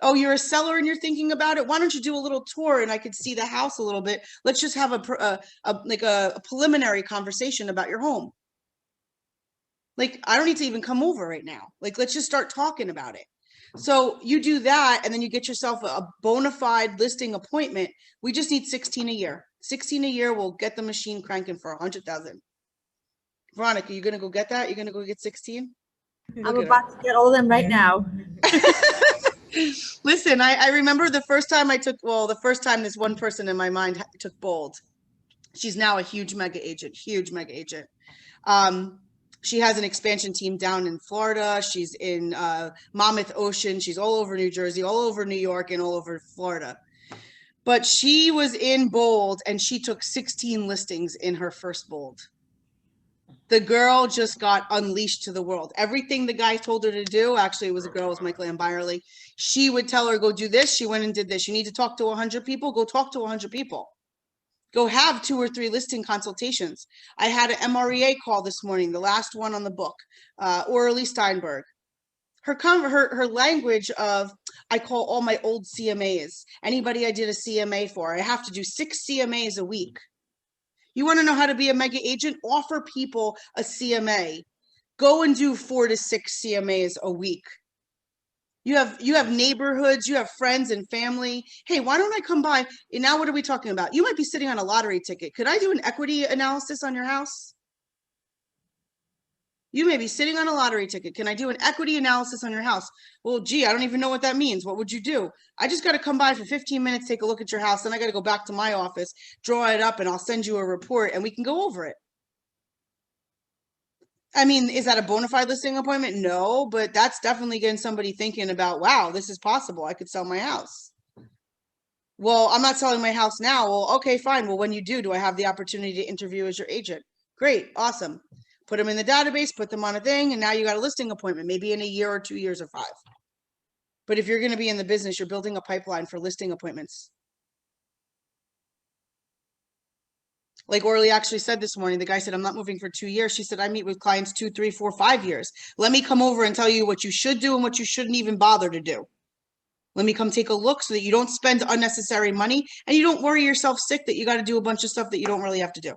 Oh, you're a seller and you're thinking about it. Why don't you do a little tour and I could see the house a little bit? Let's just have a preliminary conversation about your home. Like, I don't need to even come over right now. Like, let's just start talking about it. So you do that, and then you get yourself a bona fide listing appointment. We just need 16 a year. 16 a year will get the machine cranking for 100,000. Veronica, you gonna go get that? You're gonna go get 16? I'm about to get all of them right now. Listen, I remember the first time the first time this one person in my mind took Bold. She's now a huge mega agent. She has an expansion team down in Florida. She's in Monmouth Ocean. She's all over New Jersey, all over New York, and all over Florida. But she was in Bold, and she took 16 listings in her first Bold. The girl just got unleashed to the world. Everything the guy told her to do, actually, it was a girl, it was Michael Ann Byerly. She would tell her, go do this. She went and did this. You need to talk to 100 people. Go talk to 100 people. Go have 2 or 3 listing consultations. I had an MREA call this morning, the last one on the book, Orly Steinberg. Her language of, I call all my old CMAs. Anybody I did a CMA for, I have to do 6 CMAs a week. You want to know how to be a mega agent? Offer people a CMA. Go and do 4 to 6 CMAs a week. You have neighborhoods, you have friends and family. Hey, why don't I come by? And now what are we talking about? You might be sitting on a lottery ticket. Could I do an equity analysis on your house? You may be sitting on a lottery ticket. Can I do an equity analysis on your house? Well, gee, I don't even know what that means. What would you do? I just got to come by for 15 minutes, take a look at your house. Then I got to go back to my office, draw it up, and I'll send you a report and we can go over it. I mean, is that a bona fide listing appointment? No, but that's definitely getting somebody thinking about, wow, this is possible. I could sell my house. Well, I'm not selling my house now. Well, okay, fine. Well, when you do I have the opportunity to interview as your agent? Great. Awesome. Put them in the database, put them on a thing, and now you got a listing appointment, maybe in a year or 2 years or 5. But if you're going to be in the business, you're building a pipeline for listing appointments. Like Orly actually said this morning, the guy said, I'm not moving for 2 years. She said, I meet with clients 2, 3, 4, 5 years. Let me come over and tell you what you should do and what you shouldn't even bother to do. Let me come take a look so that you don't spend unnecessary money and you don't worry yourself sick that you got to do a bunch of stuff that you don't really have to do.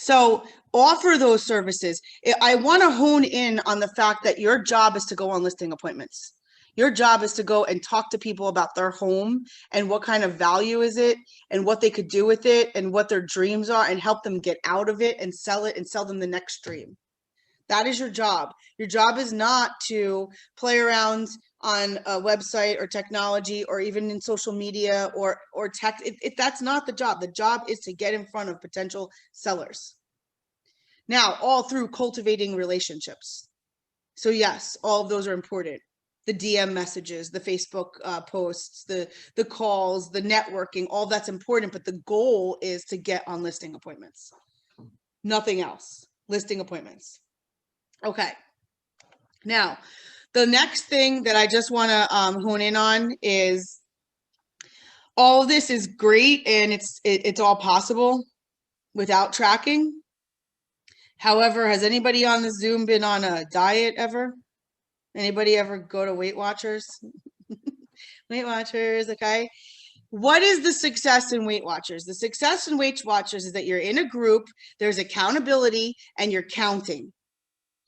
So offer those services. I want to hone in on the fact that your job is to go on listing appointments. Your job is to go and talk to people about their home and what kind of value is it and what they could do with it and what their dreams are and help them get out of it and sell it and sell them the next dream. That is your job. Your job is not to play around on a website or technology or even in social media or tech. That's not the job. The job is to get in front of potential sellers. Now, all through cultivating relationships. So yes, all of those are important. The DM messages, the Facebook posts, the calls, the networking, all that's important. But the goal is to get on listing appointments. Nothing else. Listing appointments. Okay. Now, the next thing that I just want to hone in on is all of this is great and it's all possible without tracking. However, has anybody on the Zoom been on a diet ever? Anybody ever go to Weight Watchers? Weight Watchers, okay. What is the success in Weight Watchers? The success in Weight Watchers is that you're in a group, there's accountability, and you're counting.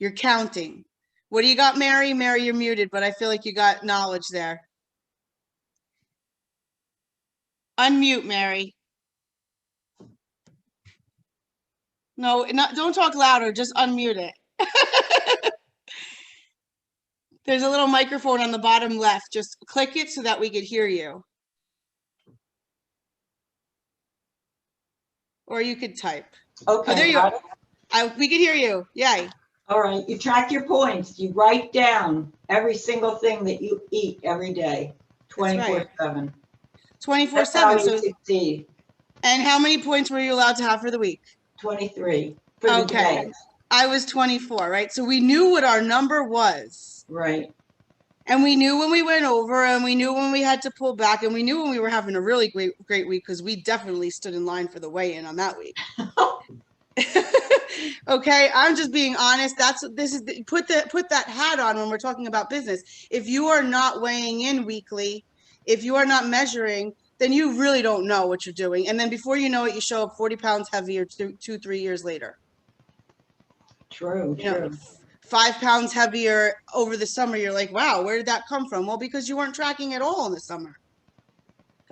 You're counting. What do you got, Mary? Mary, you're muted, but I feel like you got knowledge there. Unmute, Mary. No, don't talk louder, just unmute it. There's a little microphone on the bottom left. Just click it so that we could hear you. or you could type. Oh, there Okay, you got are. it. We could hear you. Yay. All right, you track your points. You write down every single thing that you eat every day, That's right. 24/7. That's 24/7. how you So, succeed. and how many points were you allowed to have for the week? 23 for the Okay. day. I was 24, right? So we knew what our number was. Right. And we knew when we went over, and we knew when we had to pull back, and we knew when we were having a really great week, because we definitely stood in line for the weigh-in on that week. Okay, I'm just being honest. Put that hat on when we're talking about business. If you are not weighing in weekly, if you are not measuring, then you really don't know what you're doing. And then before you know it, you show up 40 pounds heavier 3 years later. True, You know, true. 5 pounds heavier over the summer. You're like, wow, where did that come from? Well, because you weren't tracking at all in the summer.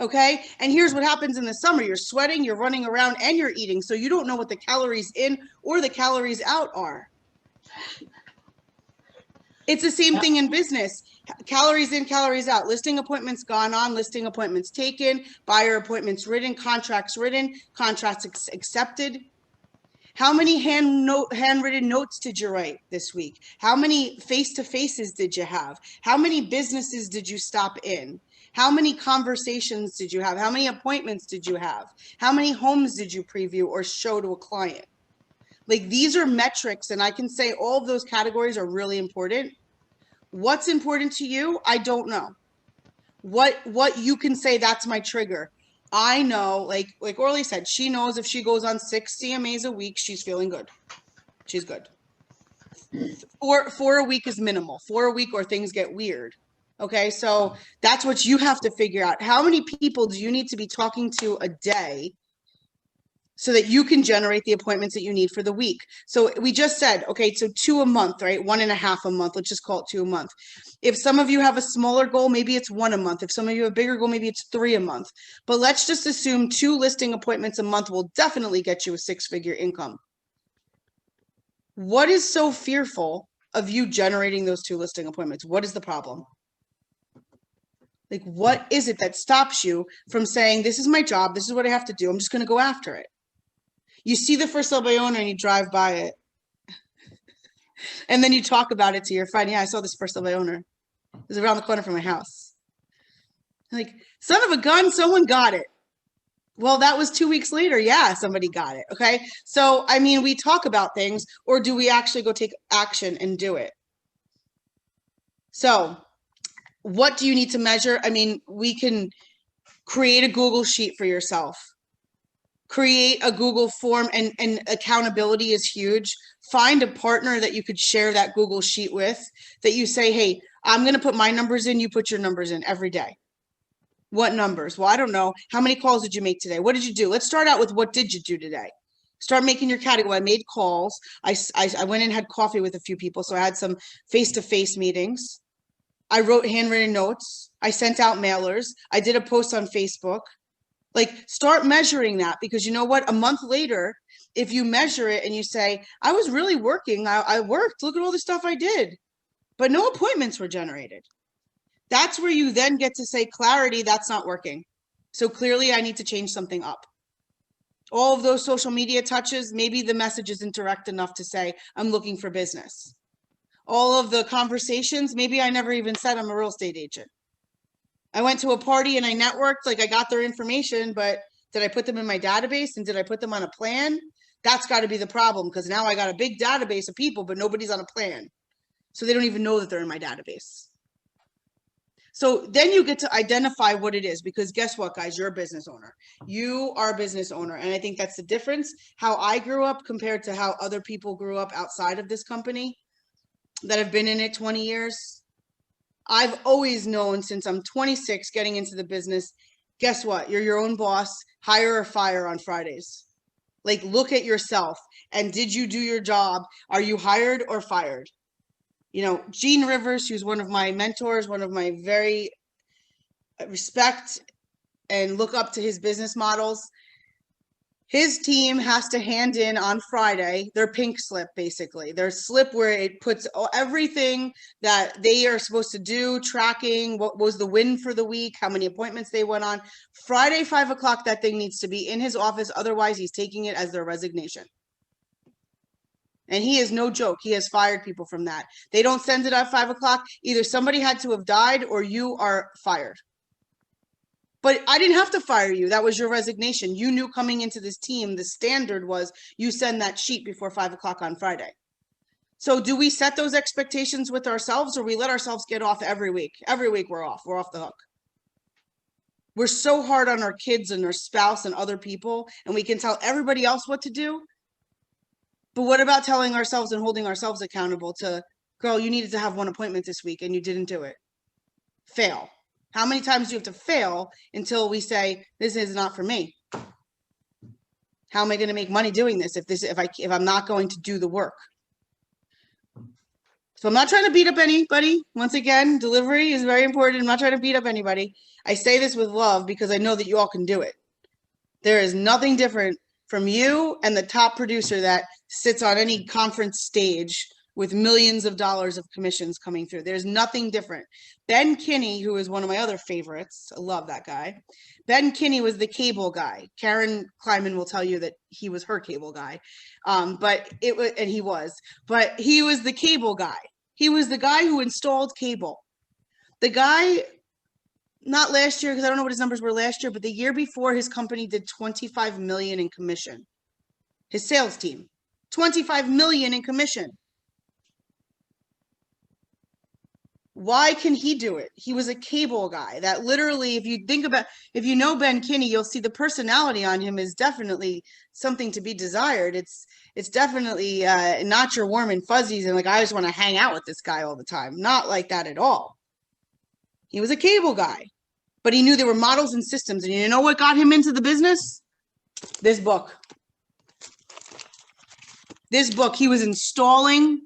Okay. And here's what happens in the summer. You're sweating, you're running around, and you're eating. So you don't know what the calories in or the calories out are. It's the same thing in business. Calories in, calories out. Listing appointments gone on, listing appointments taken, buyer appointments written, contracts accepted. How many handwritten notes did you write this week? How many face-to-faces did you have? How many businesses did you stop in? How many conversations did you have? How many appointments did you have? How many homes did you preview or show to a client? Like, these are metrics, and I can say all of those categories are really important. What's important to you? I don't know. What you can say, that's my trigger. I know, like Orly said, she knows if she goes on 6 CMAs a week, she's feeling good. She's good. 4 a week is minimal. 4 a week or things get weird. Okay, so that's what you have to figure out. How many people do you need to be talking to a day so that you can generate the appointments that you need for the week? So we just said, okay, so 2 a month, right? 1.5 a month. Let's just call it 2 a month. If some of you have a smaller goal, maybe it's 1 a month. If some of you have a bigger goal, maybe it's 3 a month. But let's just assume 2 listing appointments a month will definitely get you a 6-figure income. What is so fearful of you generating those 2 listing appointments? What is the problem? Like, what is it that stops you from saying, this is my job, this is what I have to do, I'm just going to go after it? You see the for sale by owner and you drive by it. And then you talk about it to your friend. Yeah, I saw this for sale by owner. It was around the corner from my house. Like, son of a gun, someone got it. Well, that was 2 weeks later. Yeah, somebody got it. Okay. So, I mean, we talk about things, or do we actually go take action and do it? So, what do you need to measure? I mean, we can create a Google sheet for yourself. Create a Google form, and accountability is huge. Find a partner that you could share that Google sheet with, that you say, hey, I'm going to put my numbers in, you put your numbers in every day. What numbers? Well, I don't know. How many calls did you make today? What did you do? Let's start out with what did you do today? Start making your category. I made calls. I went and had coffee with a few people. So I had some face-to-face meetings. I wrote handwritten notes. I sent out mailers. I did a post on Facebook. Like, start measuring that, because you know what? A month later, if you measure it and you say, I was really working, I worked, look at all the stuff I did, but no appointments were generated. That's where you then get to say, clarity, that's not working. So clearly I need to change something up. All of those social media touches, maybe the message isn't direct enough to say, I'm looking for business. All of the conversations, maybe I never even said I'm a real estate agent. I went to a party and I networked, like I got their information, but did I put them in my database and did I put them on a plan? That's got to be the problem, because now I got a big database of people, but nobody's on a plan. So they don't even know that they're in my database. So then you get to identify what it is, because guess what, guys, you're a business owner. You are a business owner. And I think that's the difference. How I grew up compared to how other people grew up outside of this company that have been in it 20 years. I've always known since I'm 26 getting into the business, guess what? You're your own boss, hire or fire on Fridays. Like, look at yourself. And did you do your job? Are you hired or fired? You know, Gene Rivers, who's one of my mentors, one of my very respect and look up to his business models. His team has to hand in on Friday their pink slip, basically their slip where it puts everything that they are supposed to do, tracking what was the win for the week, how many appointments they went on. Friday, 5 o'clock, that thing needs to be in his office. Otherwise, he's taking it as their resignation. And he is no joke. He has fired people from that. They don't send it at 5 o'clock. Either somebody had to have died or you are fired. But I didn't have to fire you. That was your resignation. You knew coming into this team, the standard was you send that sheet before 5 o'clock on Friday. So do we set those expectations with ourselves, or we let ourselves get off every week? Every week we're off. We're off the hook. We're so hard on our kids and our spouse and other people, and we can tell everybody else what to do. But what about telling ourselves and holding ourselves accountable to, girl, you needed to have one appointment this week and you didn't do it. Fail. How many times do you have to fail until we say, this is not for me? How am I going to make money doing this if I'm not going to do the work? So I'm not trying to beat up anybody. Once again, delivery is very important. I'm not trying to beat up anybody. I say this with love because I know that you all can do it. There is nothing different from you and the top producer that sits on any conference stage with millions of dollars of commissions coming through. There's nothing different. Ben Kinney, who is one of my other favorites, I love that guy. Ben Kinney was the cable guy. Karen Kleiman will tell you that he was her cable guy. But he was the cable guy. He was the guy who installed cable. The guy, not last year, because I don't know what his numbers were last year, but the year before, his company did 25 million in commission. His sales team, 25 million in commission. Why can he do it? He was a cable guy that literally, if you know Ben Kinney, you'll see the personality on him is definitely something to be desired. It's definitely not your warm and fuzzies and like, I just want to hang out with this guy all the time. Not like that at all. He was a cable guy, but he knew there were models and systems. And you know what got him into the business? This book. This book, he was installing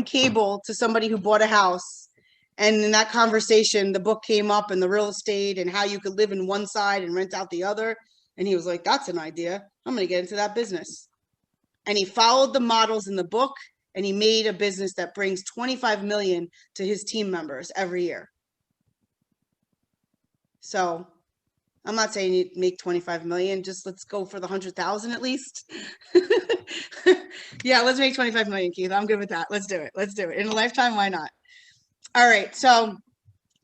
cable to somebody who bought a house. And in that conversation, the book came up and the real estate and how you could live in one side and rent out the other. And he was like, that's an idea. I'm going to get into that business. And he followed the models in the book and he made a business that brings 25 million to his team members every year. So I'm not saying you make 25 million, just let's go for the 100,000 at least. Yeah, let's make 25 million, Keith. I'm good with that. Let's do it. Let's do it. In a lifetime, why not? All right. So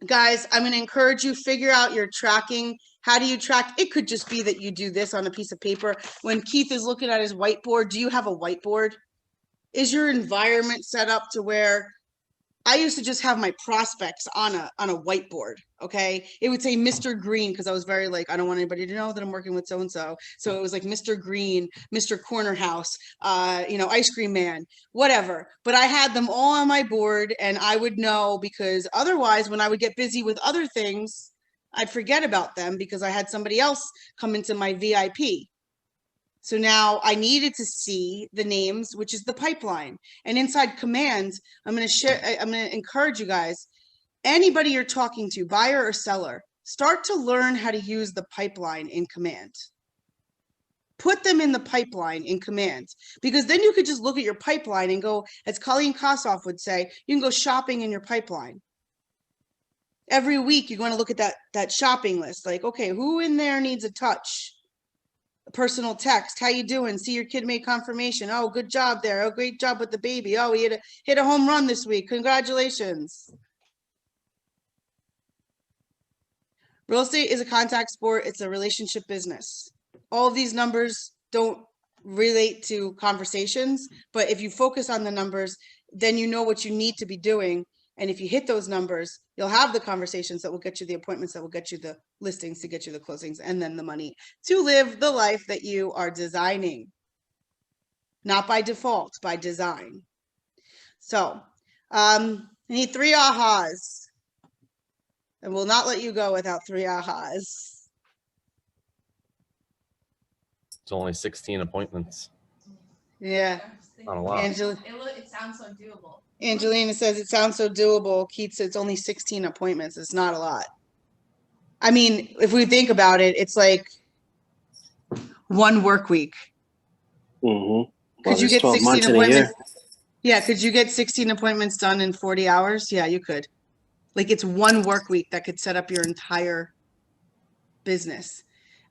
guys, I'm going to encourage you, figure out your tracking. How do you track? It could just be that you do this on a piece of paper. When Keith is looking at his whiteboard, do you have a whiteboard? Is your environment set up to where I used to just have my prospects on a whiteboard, okay? It would say Mr. Green because I was very like, I don't want anybody to know that I'm working with so-and-so. So it was like Mr. Green, Mr. Corner House, Ice Cream Man, whatever. But I had them all on my board and I would know because otherwise when I would get busy with other things, I'd forget about them because I had somebody else come into my VIP. So now I needed to see the names, which is the pipeline. And inside Command, I'm going to encourage you guys, anybody you're talking to, buyer or seller, start to learn how to use the pipeline in Command. Put them in the pipeline in Command, because then you could just look at your pipeline and go, as Colleen Kossoff would say, you can go shopping in your pipeline. Every week, you're going to look at that shopping list. Like, okay, who in there needs a touch? Personal text, how you doing? See your kid made confirmation. Oh, good job there. Oh, great job with the baby. Oh, he hit a home run this week. Congratulations. Real estate is a contact sport. It's a relationship business. All of these numbers don't relate to conversations, but if you focus on the numbers, then you know what you need to be doing. And if you hit those numbers, you'll have the conversations that will get you the appointments, that will get you the listings, to get you the closings, and then the money to live the life that you are designing. Not by default, by design. So I need 3 ahas. And we'll not let you go without 3 ahas. It's only 16 appointments. Yeah. Not a lot. It sounds so doable. Angelina says it sounds so doable. Keith says it's only 16 appointments. It's not a lot. I mean, if we think about it, it's like 1 work week. Mm-hmm. Could you get 12 months 16 in a year. appointments? Yeah, could you get 16 appointments done in 40 hours? Yeah, you could. Like it's 1 work week that could set up your entire business.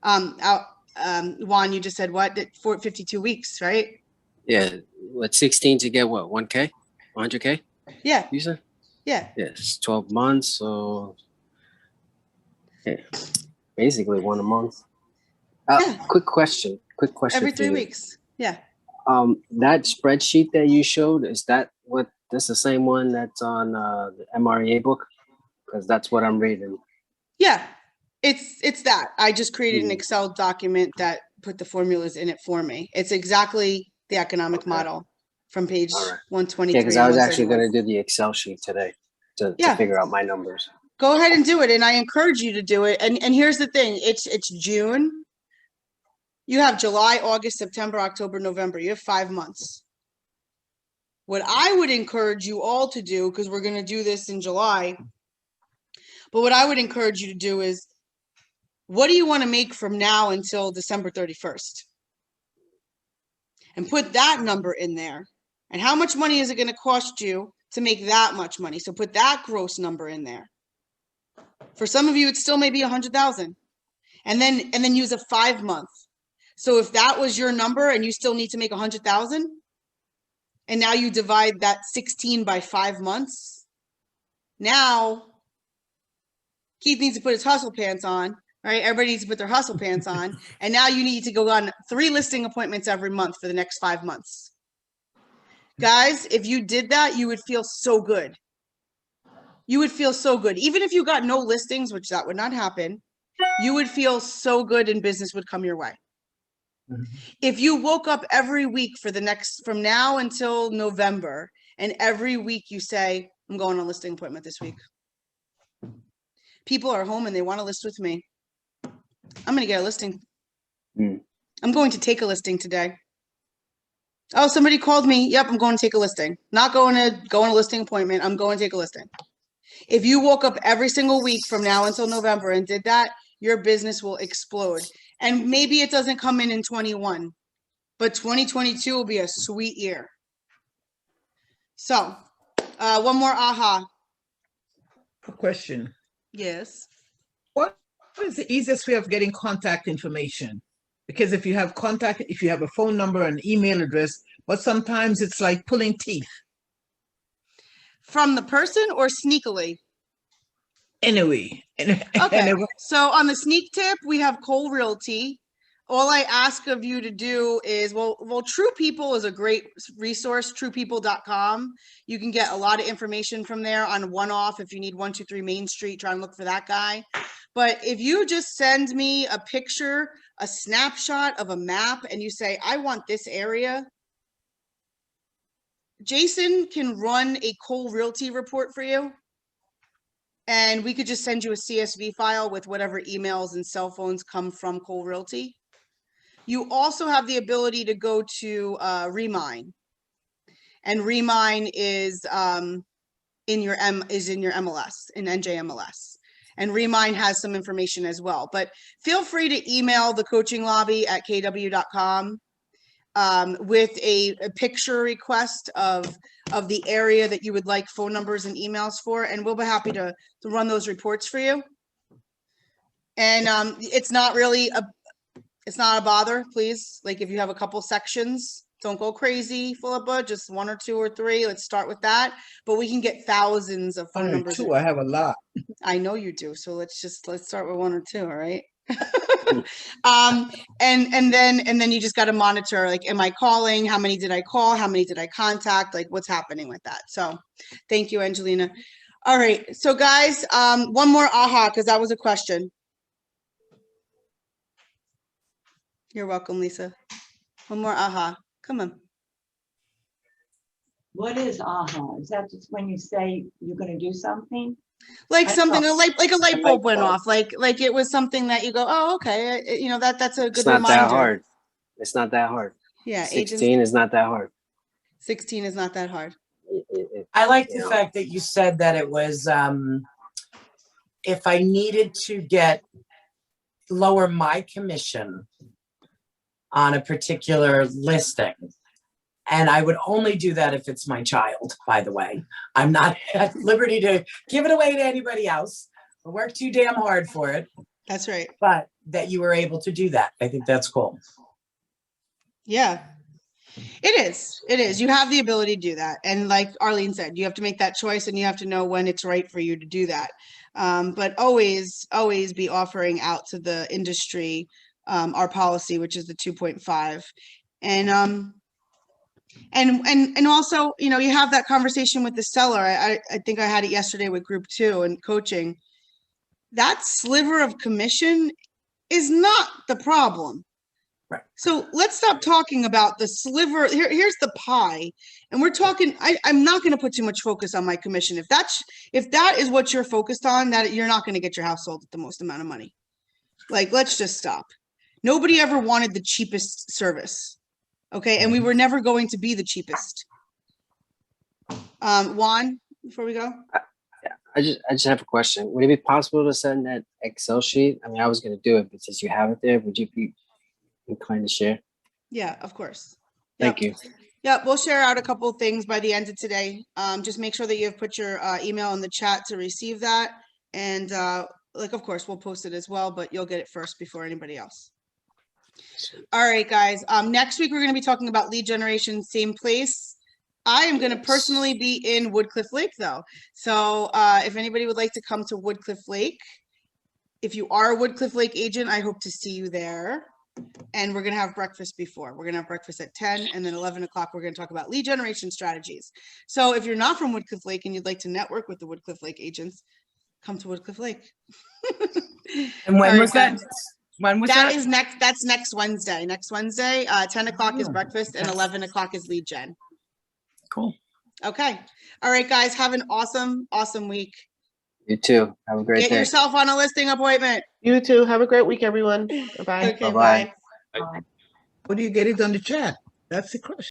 Juan, you just said what? 52 weeks, right? Yeah, what 16 to get what 1K, 100K? Yeah, You said? yeah. Yes, 12 months. So yeah, basically 1 a month. Yeah. Quick question. Every for 3 you. weeks. Yeah. That spreadsheet that you showed, is that what? That's the same one that's on the MREA book, because that's what I'm reading. Yeah, it's that. I just created an Mhm. Excel document that put the formulas in it for me. It's exactly the economic Okay. model from page All right. 123. Yeah, because I and was actually 131. going to do the Excel sheet today to Yeah. figure out my numbers. Go ahead and do it, and I encourage you to do it. And here's the thing: it's June. You have July, August, September, October, November. You have 5 months. What I would encourage you all to do, because we're going to do this in July, but what I would encourage you to do is, what do you want to make from now until December 31st? And put that number in there. And how much money is it going to cost you to make that much money? So put that gross number in there. For some of you, it still may be 100,000. And then use a 5 month. So if that was your number and you still need to make 100,000, and now you divide that 16 by 5 months, now Keith needs to put his hustle pants on, right? Everybody needs to put their hustle pants on. And now you need to go on 3 listing appointments every month for the next 5 months. Guys, if you did that, you would feel so good. You would feel so good. Even if you got no listings, which that would not happen, you would feel so good and business would come your way. If you woke up every week for the next, from now until November, and every week you say, I'm going on a listing appointment this week. People are home and they want to list with me. I'm going to get a listing. I'm going to take a listing today. Oh, somebody called me. Yep, I'm going to take a listing. Not going to go on a listing appointment. I'm going to take a listing. If you woke up every single week from now until November and did that, your business will explode. And maybe it doesn't come in 21, but 2022 will be a sweet year. So, one more aha. A question. Yes. What is the easiest way of getting contact information? Because if you have contact, if you have a phone number, an email address, but sometimes it's like pulling teeth. From the person or sneakily? Anyway. Okay. So on the sneak tip, we have Cole Realty. All I ask of you to do is, well, True People is a great resource, truepeople.com. You can get a lot of information from there on one-off. If you need 123 Main Street, try and look for that guy. But if you just send me a picture, a snapshot of a map, and you say, I want this area, Jason can run a Cole Realty report for you. And we could just send you a CSV file with whatever emails and cell phones come from Cole Realty. You also have the ability to go to Remine, and Remine is in your MLS, in NJMLS, and Remine has some information as well. But feel free to email the coaching lobby at kw.com with a picture request of the area that you would like phone numbers and emails for, and we'll be happy to run those reports for you. And it's not really it's not a bother, please. Like if you have a couple sections, don't go crazy, Philippa, just 1 or 2 or 3. Let's start with that. But we can get thousands of phone numbers. 2, I have a lot. I know you do. So let's start with 1 or 2, all right? And then you just got to monitor, like, am I calling? How many did I call? How many did I contact? Like, what's happening with that? So thank you, Angelina. All right. So guys, one more aha, because that was a question. You're welcome, Lisa. One more aha. Come on. What is aha? Is that just when you say you're going to do something? Like something, like a light bulb went bulb. off. Like it was something that you go, oh, okay. You know, that's a good It's not reminder. that hard. It's not that hard. Yeah. 16 is not that hard. 16 is not that hard. I like the fact that you said that it was, if I needed to lower my commission, on a particular listing. And I would only do that if it's my child, by the way. I'm not at liberty to give it away to anybody else. I work too damn hard for it. That's right. But that you were able to do that. I think that's cool. Yeah. It is. It is. You have the ability to do that. And like Arlene said, you have to make that choice and you have to know when it's right for you to do that. But always be offering out to the industry our policy, which is the 2.5. And also, you know, you have that conversation with the seller. I think I had it yesterday with group 2 and coaching. That sliver of commission is not the problem. Right. So let's stop talking about the sliver. Here's the pie. And we're talking, I'm not going to put too much focus on my commission. If that is what you're focused on, that you're not going to get your house sold at the most amount of money. Like, let's just stop. Nobody ever wanted the cheapest service. Okay. And we were never going to be the cheapest. Juan, before we go. I just have a question. Would it be possible to send that Excel sheet? I mean, I was going to do it, but since you have it there, would you be inclined to share? Yeah, of course. Thank you. Yeah, we'll share out a couple of things by the end of today. Just make sure that you have put your email in the chat to receive that. And like, of course, we'll post it as well, but you'll get it first before anybody else. All right, guys. Next week, we're going to be talking about lead generation, same place. I am going to personally be in Woodcliff Lake, though. So if anybody would like to come to Woodcliff Lake, if you are a Woodcliff Lake agent, I hope to see you there. And we're going to have breakfast before. We're going to have breakfast at 10, and then 11 o'clock, we're going to talk about lead generation strategies. So if you're not from Woodcliff Lake and you'd like to network with the Woodcliff Lake agents, come to Woodcliff Lake. And when All was right, that? guys. When was that? That's next Wednesday. Next Wednesday, 10 o'clock is breakfast and 11 o'clock is lead gen. Cool. Okay. All right, guys. Have an awesome week. You too. Have a great Get day. yourself on a listing appointment. You too. Have a great week, everyone. Bye-bye. Okay, Bye-bye. bye. How do you get it on the chat? That's the question.